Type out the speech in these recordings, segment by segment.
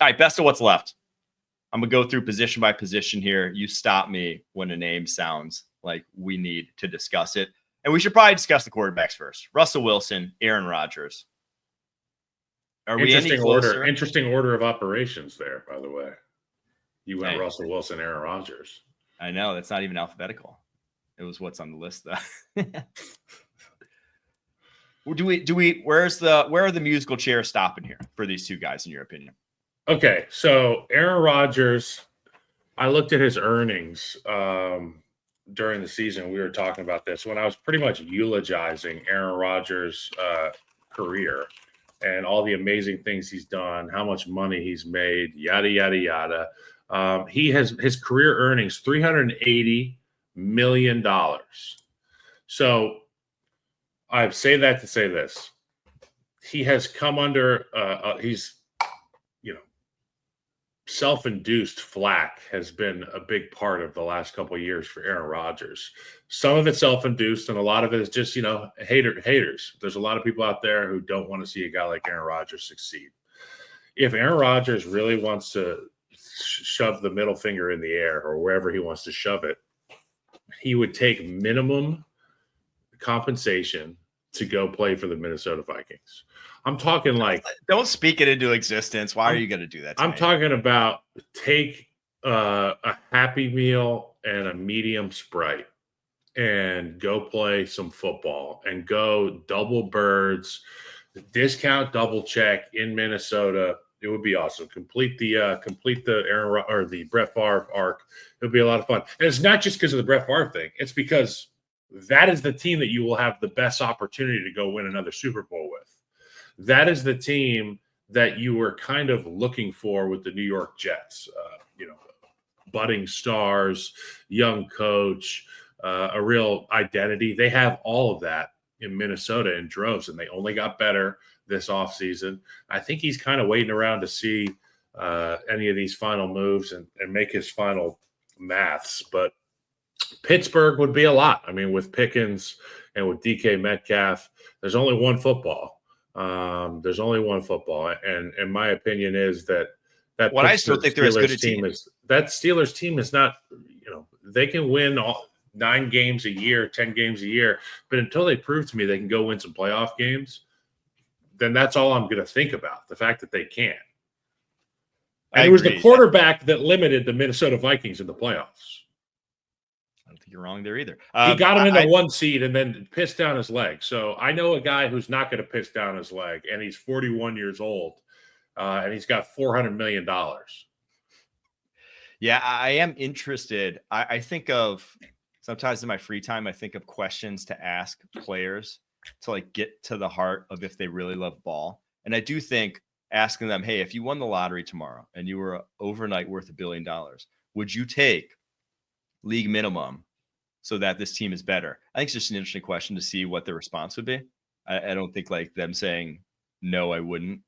All right, best of what's left. I'm going to go through position by position here. You stop me when a name sounds like we need to discuss it. And we should probably discuss the quarterbacks first. Russell Wilson, Aaron Rodgers. Are we any closer? Interesting order of operations there, by the way. You went Russell Wilson, Aaron Rodgers. I know. That's not even alphabetical. It was what's on the list, though. Where are the musical chairs stopping here for these two guys, in your opinion? Okay, so Aaron Rodgers, I looked at his earnings during the season. We were talking about this when I was pretty much eulogizing Aaron Rodgers' career and all the amazing things he's done, how much money he's made, yada, yada, yada. He has his career earnings, $380 million. So I say that to say this. He has come under, he's, self-induced flack has been a big part of the last couple of years for Aaron Rodgers. Some of it's self-induced, and a lot of it is just, haters. There's a lot of people out there who don't want to see a guy like Aaron Rodgers succeed. If Aaron Rodgers really wants to shove the middle finger in the air or wherever he wants to shove it, he would take minimum compensation to go play for the Minnesota Vikings. I'm talking like, don't speak it into existence. Why are you going to do that? I'm talking about take a Happy Meal and a medium Sprite and go play some football and go double birds, discount double check in Minnesota. It would be awesome. Complete the Aaron or the Brett Favre arc. It would be a lot of fun. And it's not just because of the Brett Favre thing. It's because that is the team that you will have the best opportunity to go win another Super Bowl with. That is the team that you were kind of looking for with the New York Jets. Budding stars, young coach, a real identity. They have all of that in Minnesota in droves, and they only got better this offseason. I think he's kind of waiting around to see any of these final moves and make his final maths. But Pittsburgh would be a lot. I mean, with Pickens and with DK Metcalf, there's only one football. There's only one football, and my opinion is that I still think they're as good a team. That Steelers team is not. They can win 9 games a year, 10 games a year, but until they prove to me they can go win some playoff games, then that's all I'm going to think about. The fact that they can. And it was the quarterback that limited the Minnesota Vikings in the playoffs. I don't think you're wrong there either. He got him in the 1 seed and then pissed down his leg. So I know a guy who's not going to piss down his leg, and he's 41 years old, and he's got $400 million. Yeah, I am interested. I think of sometimes in my free time, I think of questions to ask players to get to the heart of if they really love ball. And I do think asking them, hey, if you won the lottery tomorrow and you were overnight worth $1 billion, would you take league minimum so that this team is better? I think it's just an interesting question to see what their response would be. I don't think them saying no, I wouldn't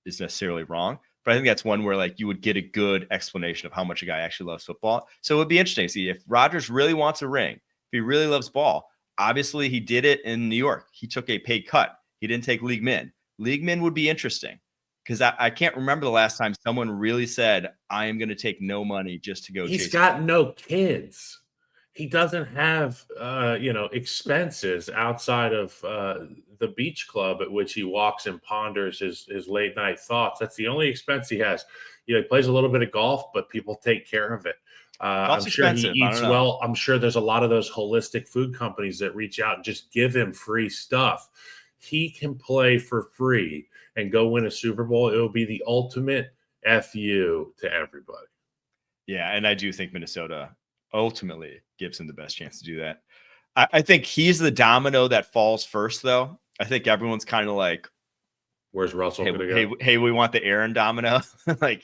is necessarily wrong, but I think that's one where you would get a good explanation of how much a guy actually loves football. So it would be interesting to see if Rodgers really wants a ring, if he really loves ball. Obviously he did it in New York. He took a pay cut. He didn't take league min. League min would be interesting because I can't remember the last time someone really said, I am going to take no money just to go. He's got no kids. He doesn't have, expenses outside of the beach club at which he walks and ponders his late night thoughts. That's the only expense he has. He plays a little bit of golf, but people take care of it. I'm sure he eats well. I'm sure there's a lot of those holistic food companies that reach out and just give him free stuff. He can play for free and go win a Super Bowl. It will be the ultimate FU to everybody. Yeah, and I do think Minnesota ultimately gives him the best chance to do that. I think he's the domino that falls first, though. I think everyone's kind of like, where's Russell going to go? Hey, we want the Aaron domino. The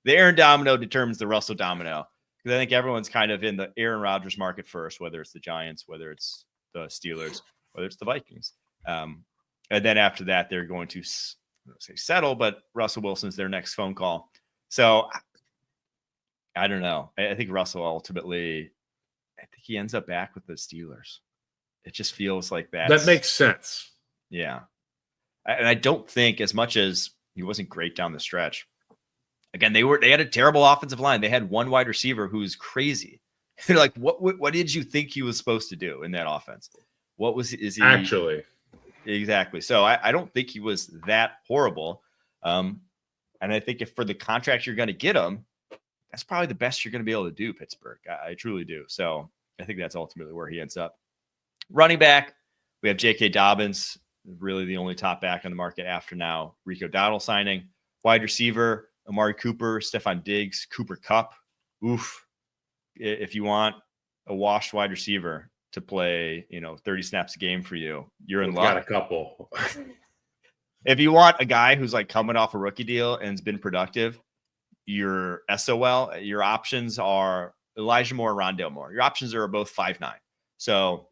Aaron domino determines the Russell domino. Because I think everyone's kind of in the Aaron Rodgers market first, whether it's the Giants, whether it's the Steelers, whether it's the Vikings. And then after that, they're going to say settle, but Russell Wilson's their next phone call. So I don't know. I think Russell ultimately, I think he ends up back with the Steelers. It just feels like that. That makes sense. Yeah. And I don't think, as much as he wasn't great down the stretch, Again, they had a terrible offensive line. They had one wide receiver who's crazy. They're like, what did you think he was supposed to do in that offense? Is he actually? Exactly. So I don't think he was that horrible. And I think if for the contract you're going to get him, that's probably the best you're going to be able to do, Pittsburgh. I truly do. So I think that's ultimately where he ends up. Running back, we have J.K. Dobbins, really the only top back on the market after now Rico Dowdle signing. Wide receiver, Amari Cooper, Stephon Diggs, Cooper Kupp. Oof. If you want a washed wide receiver to play, 30 snaps a game for you, you're in luck. Got a couple. If you want a guy who's like coming off a rookie deal and has been productive, your SOL, your options are Elijah Moore, Rondale Moore. Your options are both 5'9". So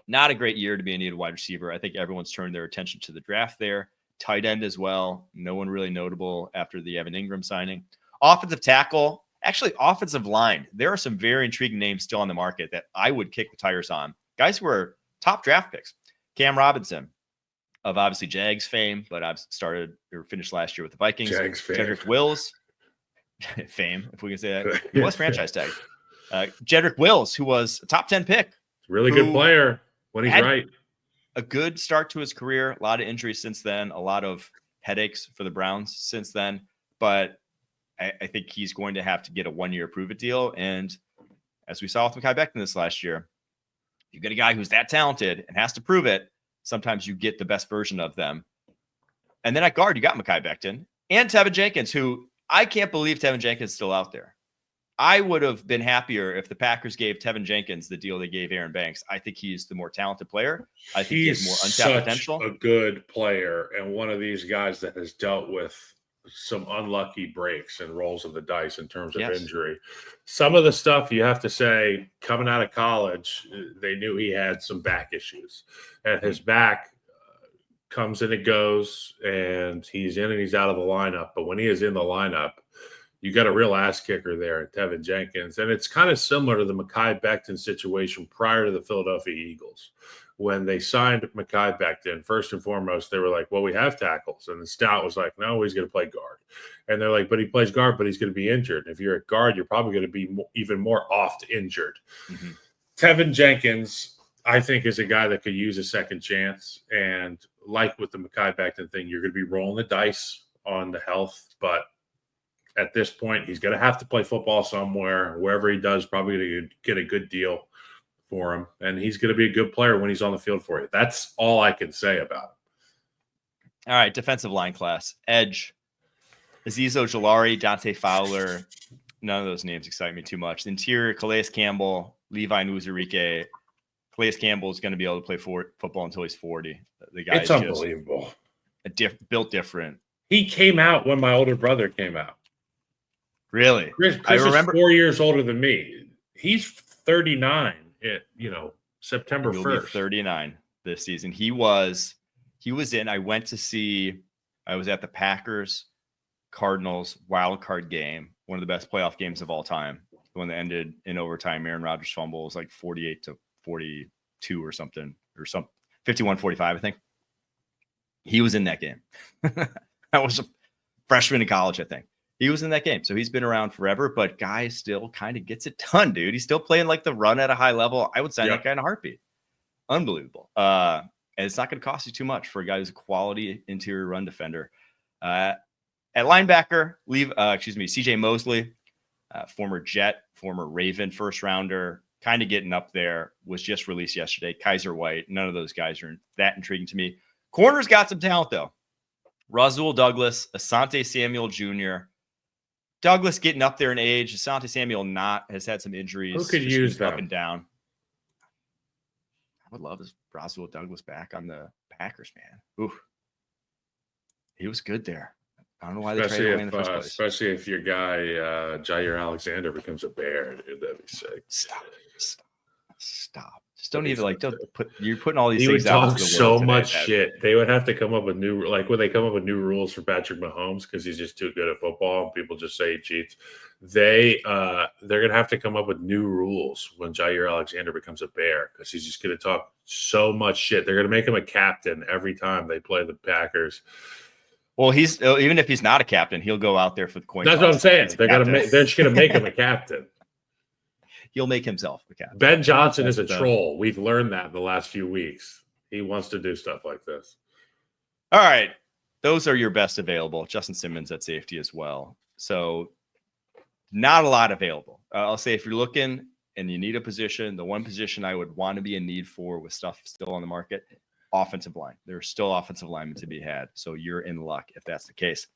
not a great year to be a needed wide receiver. I think everyone's turned their attention to the draft there. Tight end as well. No one really notable after the Evan Ingram signing. Offensive tackle, actually offensive line. There are some very intriguing names still on the market that I would kick the tires on. Guys who are top draft picks. Cam Robinson of obviously Jags fame, but I've finished last year with the Vikings. Jags fame. Jedrick Wills fame, if we can say that. He was franchise tag. Jedrick Wills, who was a top 10 pick. Really good player when he's right. A good start to his career. A lot of injuries since then. A lot of headaches for the Browns since then. But I think he's going to have to get a 1-year prove-it deal. And as we saw with Mekhi Becton this last year, you get a guy who's that talented and has to prove it. Sometimes you get the best version of them. And then at guard, you got Mekhi Becton and Tevin Jenkins, who I can't believe Tevin Jenkins is still out there. I would have been happier if the Packers gave Tevin Jenkins the deal they gave Aaron Banks. I think he's the more talented player. I think he has more untapped potential. A good player and one of these guys that has dealt with some unlucky breaks and rolls of the dice in terms of injury. Some of the stuff you have to say coming out of college, they knew he had some back issues, and his back comes and it goes, and he's in and he's out of the lineup. But when he is in the lineup, you got a real ass kicker there at Tevin Jenkins. And it's kind of similar to the Mekhi Becton situation prior to the Philadelphia Eagles. When they signed Mekhi Becton, first and foremost, they were like, well, we have tackles. And the scout was like, no, he's going to play guard. And they're like, but he plays guard, but he's going to be injured. And if you're at guard, you're probably going to be even more oft injured. Mm-hmm. Tevin Jenkins, I think, is a guy that could use a second chance. And like with the Mekhi Becton thing, you're going to be rolling the dice on the health. But at this point, he's going to have to play football somewhere. Wherever he does, probably going to get a good deal for him, and he's going to be a good player when he's on the field for you. That's all I can say about him. All right, defensive line class. Edge, Azeez Ojulari, Dante Fowler. None of those names excite me too much. The interior, Calais Campbell, Levi Nuzurike. Calais Campbell is going to be able to play football until he's 40. The guy it's unbelievable. Built different. He came out when my older brother came out. Really? Chris I remember is 4 years older than me. He's 39. September 1st. 39 this season. He was in. I went to see. I was at the Packers Cardinals wild card game, one of the best playoff games of all time. The one that ended in overtime. Aaron Rodgers fumble was like 48-42 or something, or 51-45, I think. He was in that game. I was a freshman in college, I think. He was in that game. So he's been around forever, but guy still kind of gets it done, dude. He's still playing like the run at a high level. I would sign that guy in a heartbeat. Unbelievable. And it's not going to cost you too much for a guy who's a quality interior run defender. At linebacker, CJ Mosley, former Jet, former Raven first rounder, kind of getting up there, was just released yesterday. Kaiser White, none of those guys are that intriguing to me. Corner's got some talent, though. Rasul Douglas, Asante Samuel Jr., Douglas getting up there in age. Asante Samuel has had some injuries. Who could use them? Up and down. I would love Rasul Douglas back on the Packers, man. Ooh. He was good there. I don't know why they traded away in the first place. Especially if your guy, Jair Alexander, becomes a Bear, dude. That'd be sick. Stop. Just don't even you're putting all these he things would out. Talk so much shit. They would have to come up with when they come up with new rules for Patrick Mahomes because he's just too good at football. People just say he cheats. They're gonna have to come up with new rules when Jair Alexander becomes a Bear because he's just gonna talk so much shit. They're gonna make him a captain every time they play the Packers. Well, he's even if he's not a captain, he'll go out there for the coin. That's what I'm saying. They're just gonna make him a captain. He'll make himself a captain. Ben Johnson is a troll. We've learned that in the last few weeks. He wants to do stuff like this. All right. Those are your best available. Justin Simmons at safety as well. So not a lot available. I'll say if you're looking and you need a position, the one position I would want to be in need for with stuff still on the market, offensive line. There's still offensive linemen to be had. So you're in luck if that's the case.